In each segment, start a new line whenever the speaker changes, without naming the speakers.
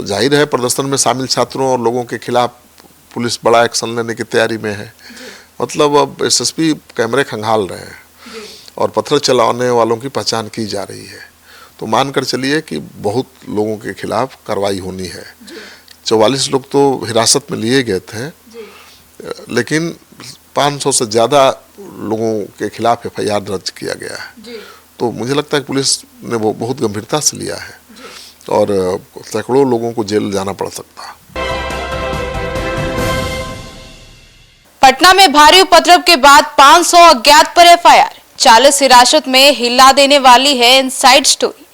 जाहिर है प्रदर्शन में शामिल छात्रों और लोगों के खिलाफ पुलिस बड़ा एक्शन लेने की तैयारी में है। मतलब अब एसएसपी कैमरे खंगाल रहे हैं और पत्थर चलाने वालों की पहचान की जा रही है। तो मानकर चलिए कि बहुत लोगों के खिलाफ कार्रवाई होनी है। 44 लोग तो हिरासत में लिए गए थे, लेकिन 500 से ज़्यादा लोगों के खिलाफ एफआईआर दर्ज किया गया है। तो मुझे लगता है कि पुलिस ने वो बहुत गंभीरता से लिया है और सैकड़ों लोगों को जेल जाना पड़ सकता है।
पटना में भारी उपद्रव के बाद 500 अज्ञात पर एफआईआर, 40 हिरासत में, हिला देने वाली है इनसाइड स्टोरी।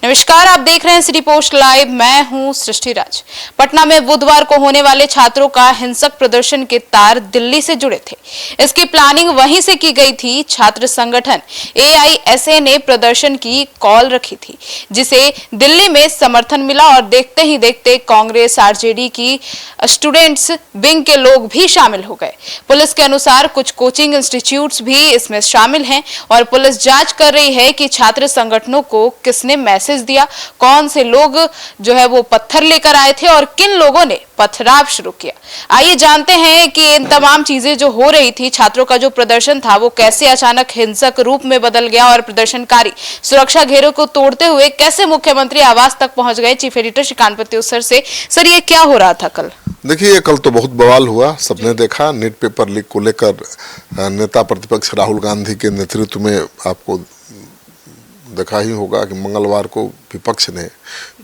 नमस्कार, आप देख रहे हैं सिटी पोस्ट लाइव, मैं हूं सृष्टि राज। पटना में बुधवार को होने वाले छात्रों का हिंसक प्रदर्शन के तार दिल्ली से जुड़े थे। इसकी प्लानिंग वहीं से की गई थी। छात्र संगठन एआईएसए ने प्रदर्शन की कॉल रखी थी, जिसे दिल्ली में समर्थन मिला और देखते ही देखते कांग्रेस आरजेडी की स्टूडेंट्स विंग के लोग भी शामिल हो गए। पुलिस के अनुसार कुछ कोचिंग इंस्टीट्यूट्स भी इसमें शामिल हैं और पुलिस जांच कर रही है कि छात्र संगठनों को किसने मैसेज दिया, कौन से लोग जो है वो पत्थर लेकर आए थे और किन लोगों ने पथराव शुरू किया। आइए जानते हैं कि इन तमाम चीजें जो हो रही थी, छात्रों का जो प्रदर्शन था वो कैसे अचानक हिंसक रूप में बदल गया और प्रदर्शनकारी सुरक्षा घेरों को तोड़ते हुए कैसे मुख्यमंत्री आवास तक पहुंच गए। चीफ एडिटर श्रीकांत प्रत्युत्तर से सर, ये क्या हो रहा था कल?
देखिए, कल तो बहुत बवाल हुआ, सबने देखा। नीट पेपर लीक को लेकर नेता प्रतिपक्ष राहुल गांधी के नेतृत्व में आपको देखा ही होगा कि मंगलवार को विपक्ष ने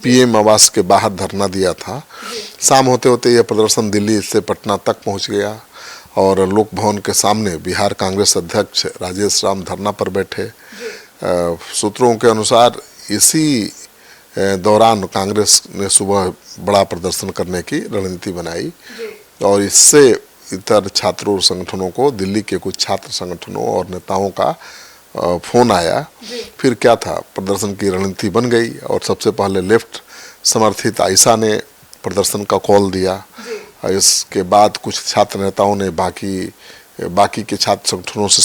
पीएम आवास के बाहर धरना दिया था। शाम होते होते यह प्रदर्शन दिल्ली से पटना तक पहुंच गया और लोक भवन के सामने बिहार कांग्रेस अध्यक्ष राजेश राम धरना पर बैठे। सूत्रों के अनुसार इसी दौरान कांग्रेस ने सुबह बड़ा प्रदर्शन करने की रणनीति बनाई और इससे इतर छात्रों संगठनों को, दिल्ली के कुछ छात्र संगठनों और नेताओं का फोन आया। फिर क्या था, प्रदर्शन की रणनीति बन गई और सबसे पहले लेफ्ट समर्थित आयशा ने प्रदर्शन का कॉल दिया। इसके बाद कुछ छात्र नेताओं ने बाकी के छात्र संगठनों से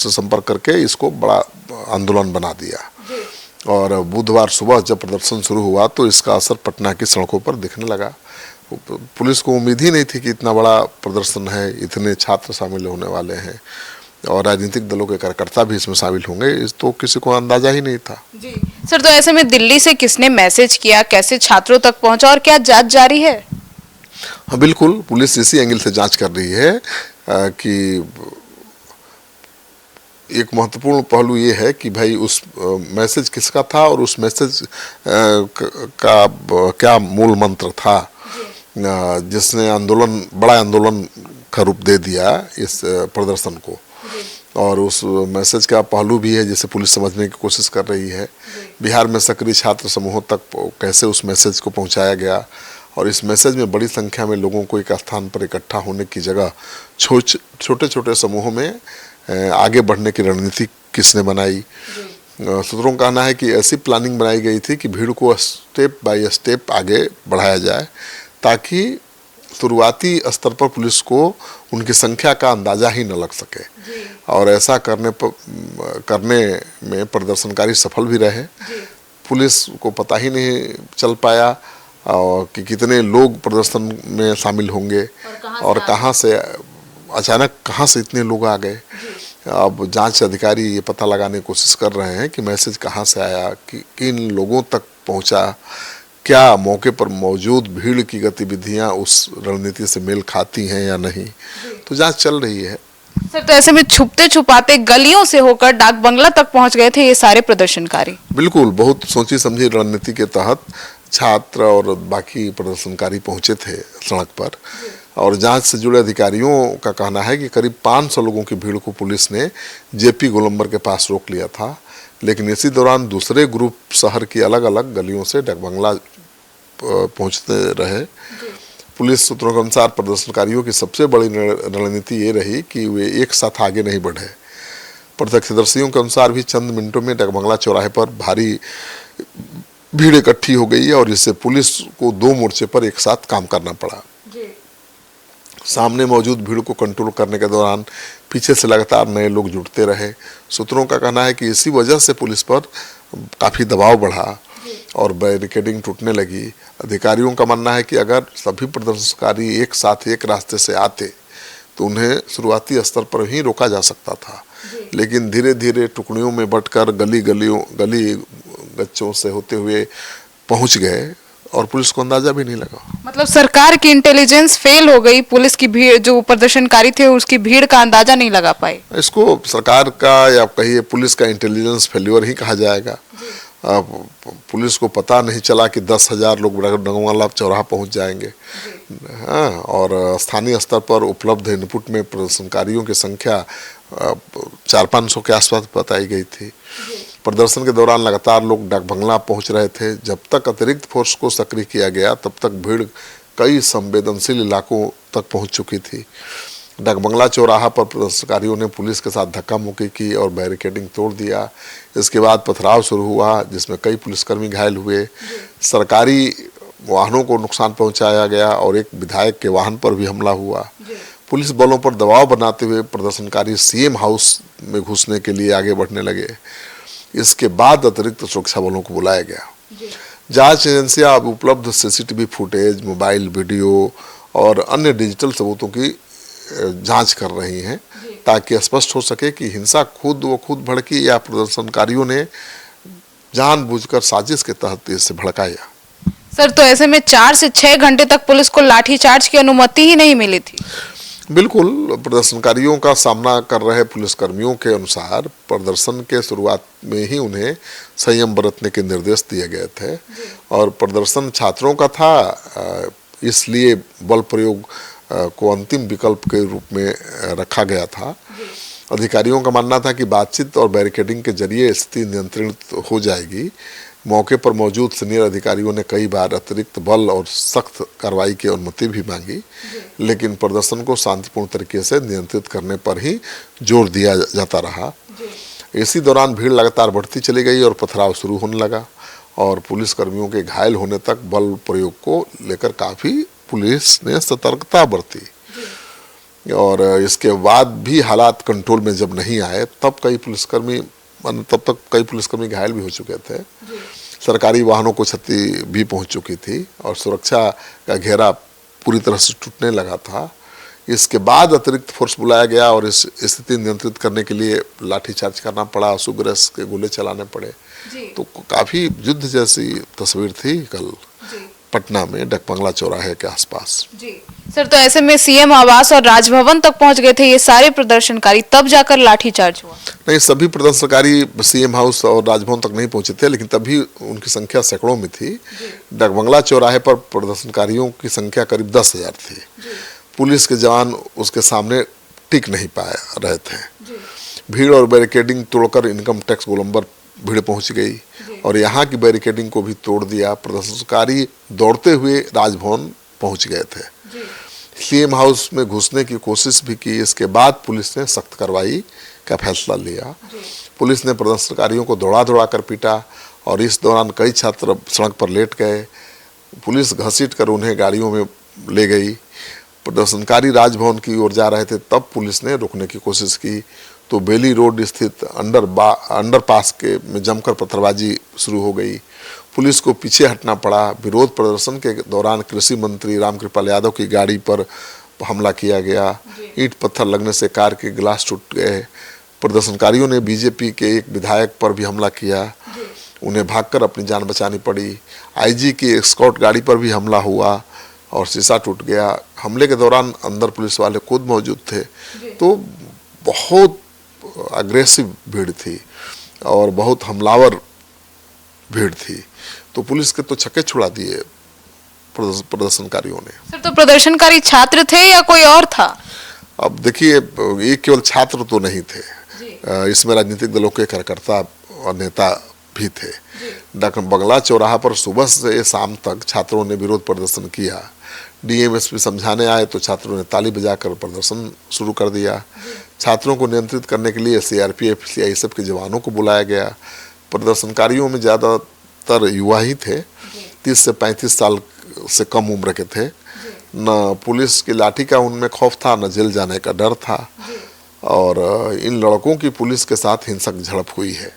संपर्क करके इसको बड़ा आंदोलन बना दिया। और बुधवार सुबह जब प्रदर्शन शुरू हुआ तो इसका असर पटना की सड़कों पर दिखने लगा। पुलिस को उम्मीद ही नहीं थी कि इतना बड़ा प्रदर्शन है, इतने छात्र शामिल होने वाले हैं और राजनीतिक दलों के कार्यकर्ता भी इसमें शामिल होंगे, इस तो किसी को अंदाजा ही नहीं था।
जी सर, तो ऐसे में दिल्ली से किसने मैसेज किया, कैसे छात्रों तक पहुंचा और क्या जांच जारी है?
हाँ बिल्कुल, पुलिस इसी एंगल से जांच कर रही है कि एक महत्वपूर्ण पहलू ये है कि भाई उस मैसेज किसका था और उस मैसेज का क्या मूल मंत्र था जिसने बड़ा आंदोलन का रूप दे दिया इस प्रदर्शन को। और उस मैसेज का पहलू भी है जिसे पुलिस समझने की कोशिश कर रही है। बिहार में सक्रिय छात्र समूहों तक कैसे उस मैसेज को पहुंचाया गया और इस मैसेज में बड़ी संख्या में लोगों को एक स्थान पर इकट्ठा होने की जगह छोटे छोटे समूहों में आगे बढ़ने की रणनीति किसने बनाई। सूत्रों का कहना है कि ऐसी प्लानिंग बनाई गई थी कि भीड़ को स्टेप बाय स्टेप आगे बढ़ाया जाए ताकि शुरुआती स्तर पर पुलिस को उनकी संख्या का अंदाजा ही न लग सके और ऐसा करने में प्रदर्शनकारी सफल भी रहे। पुलिस को पता ही नहीं चल पाया कि कितने लोग प्रदर्शन में शामिल होंगे और कहाँ से इतने लोग आ गए। अब जांच अधिकारी ये पता लगाने की कोशिश कर रहे हैं कि मैसेज कहाँ से आया, किन लोगों तक पहुँचा, क्या मौके पर मौजूद भीड़ की गतिविधियां उस रणनीति से मेल खाती हैं या नहीं। तो जांच चल रही है।
सर, तो ऐसे में छुपते छुपाते गलियों से होकर डाक बंगला तक पहुंच गए थे ये सारे प्रदर्शनकारी।
बिल्कुल, बहुत सोची समझी रणनीति के तहत छात्र और बाकी प्रदर्शनकारी पहुंचे थे सड़क पर और जांच से जुड़े अधिकारियों का कहना है कि करीब 500 लोगों की भीड़ को पुलिस ने जेपी गोलंबर के पास रोक लिया था, लेकिन इसी दौरान दूसरे ग्रुप शहर की अलग अलग गलियों से डाकबंगला पहुंचते रहे। पुलिस सूत्रों के अनुसार प्रदर्शनकारियों की सबसे बड़ी रणनीति ये रही कि वे एक साथ आगे नहीं बढ़े। प्रत्यक्षदर्शियों के अनुसार भी चंद मिनटों में डाकबंगला चौराहे पर भारी भीड़ इकट्ठी हो गई और इससे पुलिस को 2 मोर्चे पर एक साथ काम करना पड़ा। सामने मौजूद भीड़ को कंट्रोल करने के दौरान पीछे से लगातार नए लोग जुड़ते रहे। सूत्रों का कहना है कि इसी वजह से पुलिस पर काफ़ी दबाव बढ़ा और बैरिकेडिंग टूटने लगी। अधिकारियों का मानना है कि अगर सभी प्रदर्शनकारी एक साथ एक रास्ते से आते तो उन्हें शुरुआती स्तर पर ही रोका जा सकता था, लेकिन धीरे धीरे टुकड़ियों में बंटकर गली गच्चों से होते हुए पहुंच गए और पुलिस को अंदाजा भी नहीं लगा।
मतलब सरकार की इंटेलिजेंस फेल हो गई, पुलिस की भीड़, जो प्रदर्शनकारी थे उसकी भीड़ का अंदाजा नहीं लगा पाए।
इसको सरकार का या कहिए पुलिस का इंटेलिजेंस फेल्योर ही कहा जाएगा। पुलिस को पता नहीं चला कि 10,000 लोग डगमगला चौराहा पहुंच जाएंगे। हाँ, और स्थानीय स्तर पर उपलब्ध इनपुट में प्रदर्शनकारियों की संख्या 400-500 के आसपास बताई गई थी। प्रदर्शन के दौरान लगातार लोग डाकबंगला पहुंच रहे थे। जब तक अतिरिक्त फोर्स को सक्रिय किया गया तब तक भीड़ कई संवेदनशील इलाकों तक पहुंच चुकी थी। डाकबंगला चौराहा पर प्रदर्शनकारियों ने पुलिस के साथ धक्का मुक्की की और बैरिकेडिंग तोड़ दिया। इसके बाद पथराव शुरू हुआ जिसमें कई पुलिसकर्मी घायल हुए। सरकारी वाहनों को नुकसान पहुंचाया गया और एक विधायक के वाहन पर भी हमला हुआ। पुलिस बलों पर दबाव बनाते हुए प्रदर्शनकारी सीएम हाउस में घुसने के लिए आगे बढ़ने लगे। इसके बाद अतिरिक्त सुरक्षा बलों को बुलाया गया। जांच एजेंसियां अब उपलब्ध सीसीटीवी फुटेज, मोबाइल वीडियो और अन्य डिजिटल सबूतों की जांच कर रही हैं ताकि स्पष्ट हो सके कि हिंसा खुद भड़की या प्रदर्शनकारियों ने जानबूझकर साजिश के तहत इसे भड़काया।
सर, तो ऐसे में 4 से 6 घंटे तक पुलिस को लाठीचार्ज की अनुमति ही नहीं मिली थी।
बिल्कुल, प्रदर्शनकारियों का सामना कर रहे पुलिसकर्मियों के अनुसार प्रदर्शन के शुरुआत में ही उन्हें संयम बरतने के निर्देश दिए गए थे और प्रदर्शन छात्रों का था, इसलिए बल प्रयोग को अंतिम विकल्प के रूप में रखा गया था। अधिकारियों का मानना था कि बातचीत और बैरिकेडिंग के जरिए स्थिति नियंत्रित हो जाएगी। मौके पर मौजूद सीनियर अधिकारियों ने कई बार अतिरिक्त बल और सख्त कार्रवाई की अनुमति भी मांगी, लेकिन प्रदर्शन को शांतिपूर्ण तरीके से नियंत्रित करने पर ही जोर दिया जाता रहा। इसी दौरान भीड़ लगातार बढ़ती चली गई और पथराव शुरू होने लगा और पुलिसकर्मियों के घायल होने तक बल प्रयोग को लेकर काफ़ी पुलिस ने सतर्कता बरती और इसके बाद भी हालात कंट्रोल में जब नहीं आए तब तक कई पुलिसकर्मी घायल भी हो चुके थे। सरकारी वाहनों को क्षति भी पहुंच चुकी थी और सुरक्षा का घेरा पूरी तरह से टूटने लगा था। इसके बाद अतिरिक्त फोर्स बुलाया गया और इस स्थिति नियंत्रित करने के लिए लाठीचार्ज करना पड़ा, आंसू गैस के गोले चलाने पड़े। तो काफ़ी युद्ध जैसी तस्वीर थी कल पटना में डाकबंगला चौराहे के आसपास।
जी सर, तो ऐसे में सीएम आवास और राजभवन तक पहुंच गए थे ये सारे प्रदर्शनकारी, तब जाकर लाठीचार्ज हुआ?
नहीं, सभी प्रदर्शनकारी सीएम हाउस और राजभवन तक नहीं पहुंचे थे, लेकिन तभी उनकी संख्या सैकड़ों में थी। डाकबंगला चौराहे पर प्रदर्शनकारियों की संख्या करीब 10,000 थी। पुलिस के जवान उसके सामने टिक नहीं पा रहे थे। भीड़ और बैरिकेडिंग तोड़कर इनकम टैक्स गोलंबर भीड़ पहुंच गई और यहाँ की बैरिकेडिंग को भी तोड़ दिया। प्रदर्शनकारी दौड़ते हुए राजभवन पहुंच गए थे। सीएम हाउस में घुसने की कोशिश भी की। इसके बाद पुलिस ने सख्त कार्रवाई का फैसला लिया। पुलिस ने प्रदर्शनकारियों को दौड़ा कर पीटा और इस दौरान कई छात्र सड़क पर लेट गए। पुलिस घसीट कर उन्हें गाड़ियों में ले गई। प्रदर्शनकारी राजभवन की ओर जा रहे थे, तब पुलिस ने रोकने की कोशिश की तो बेली रोड स्थित अंडरपास के में जमकर पत्थरबाजी शुरू हो गई। पुलिस को पीछे हटना पड़ा। विरोध प्रदर्शन के दौरान कृषि मंत्री रामकृपाल यादव की गाड़ी पर हमला किया गया। ईंट पत्थर लगने से कार के गिलास टूट गए। प्रदर्शनकारियों ने बीजेपी के एक विधायक पर भी हमला किया। उन्हें भागकर अपनी जान बचानी पड़ी। आईजी की स्कॉट गाड़ी पर भी हमला हुआ और शीशा टूट गया। हमले के दौरान अंदर पुलिस वाले खुद मौजूद थे। तो बहुत अग्रेसिव भीड़ थी और बहुत हमलावर भीड़ थी। तो पुलिस के तो छक्के छुड़ा दिए प्रदर्शनकारियों ने।
सर, तो प्रदर्शनकारी छात्र थे या कोई और था?
अब देखिए, ये केवल छात्र तो नहीं थे, इसमें राजनीतिक दलों के कार्यकर्ता और नेता भी थे। डाकबंगला चौराहा पर सुबह से शाम तक छात्रों ने विरोध प्रदर्शन किया। डीएमएसपी समझाने आए तो छात्रों ने ताली बजाकर प्रदर्शन शुरू कर दिया। छात्रों को नियंत्रित करने के लिए सीआरपीएफ सीआईएसएफ के जवानों को बुलाया गया। प्रदर्शनकारियों में ज़्यादातर युवा ही थे, 30 से 35 साल से कम उम्र के थे। न पुलिस की लाठी का उनमें खौफ था, न जेल जाने का डर था। और इन लड़कों की पुलिस के साथ हिंसक झड़प हुई है।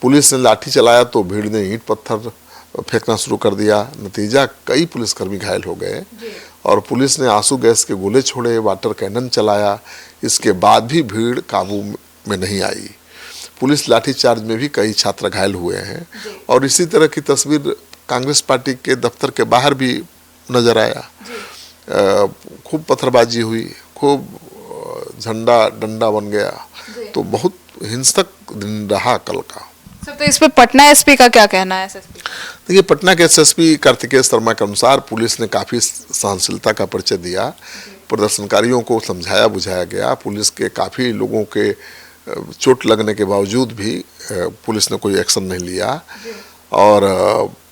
पुलिस ने लाठी चलाया तो भीड़ ने ईंट पत्थर फेंकना शुरू कर दिया। नतीजा कई पुलिसकर्मी घायल हो गए और पुलिस ने आंसू गैस के गोले छोड़े, वाटर कैनन चलाया। इसके बाद भी भीड़ काबू में नहीं आई। पुलिस लाठीचार्ज में भी कई छात्र घायल हुए हैं और इसी तरह की तस्वीर कांग्रेस पार्टी के दफ्तर के बाहर भी नजर आया। खूब पत्थरबाजी हुई, खूब झंडा डंडा बन गया, तो बहुत हिंसक दिन रहा कल का।
सर, तो इस पे पटना एसपी का क्या कहना है? एसएसपी
देखिए, पटना के एसएसपी कार्तिकेय शर्मा के अनुसार पुलिस ने काफ़ी सहनशीलता का परिचय दिया। प्रदर्शनकारियों को समझाया बुझाया गया। पुलिस के काफ़ी लोगों के चोट लगने के बावजूद भी पुलिस ने कोई एक्शन नहीं लिया और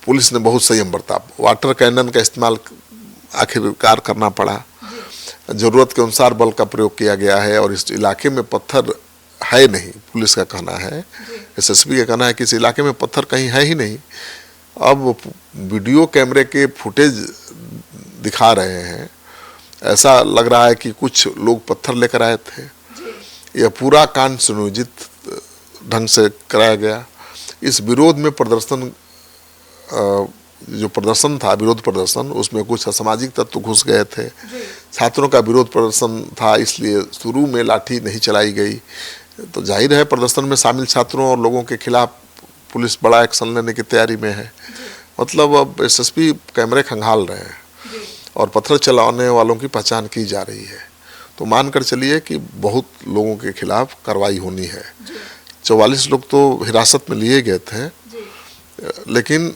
पुलिस ने बहुत संयम बरता। वाटर कैनन का इस्तेमाल आखिरकार करना पड़ा। ज़रूरत के अनुसार बल का प्रयोग किया गया है और इस इलाके में पत्थर है नहीं, पुलिस का कहना है। एसएसपी का कहना है कि इस इलाके में पत्थर कहीं है ही नहीं। अब वीडियो कैमरे के फुटेज दिखा रहे हैं, ऐसा लग रहा है कि कुछ लोग पत्थर लेकर आए थे। यह पूरा कांड सुनियोजित ढंग से कराया गया। इस विरोध में प्रदर्शन जो प्रदर्शन था, विरोध प्रदर्शन, उसमें कुछ असामाजिक तत्व घुस गए थे। छात्रों का विरोध प्रदर्शन था, इसलिए शुरू में लाठी नहीं चलाई गई। तो जाहिर है प्रदर्शन में शामिल छात्रों और लोगों के खिलाफ पुलिस बड़ा एक्शन लेने की तैयारी में है। मतलब अब एसएसपी कैमरे खंगाल रहे हैं और पत्थर चलाने वालों की पहचान की जा रही है। तो मानकर चलिए कि बहुत लोगों के खिलाफ कार्रवाई होनी है। 44 लोग तो हिरासत में लिए गए थे, लेकिन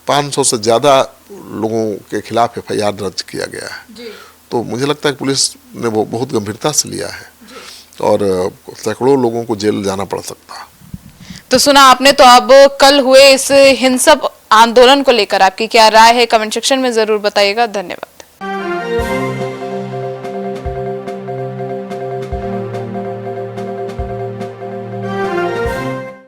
500 से ज़्यादा लोगों के खिलाफ एफआईआर दर्ज किया गया है। तो मुझे लगता है पुलिस ने वो बहुत गंभीरता से लिया है और सैकड़ों लोगों को जेल जाना पड़ सकता।
तो सुना आपने। तो अब कल हुए इस हिंसक आंदोलन को लेकर आपकी क्या राय है, कमेंट सेक्शन में जरूर बताइएगा। धन्यवाद।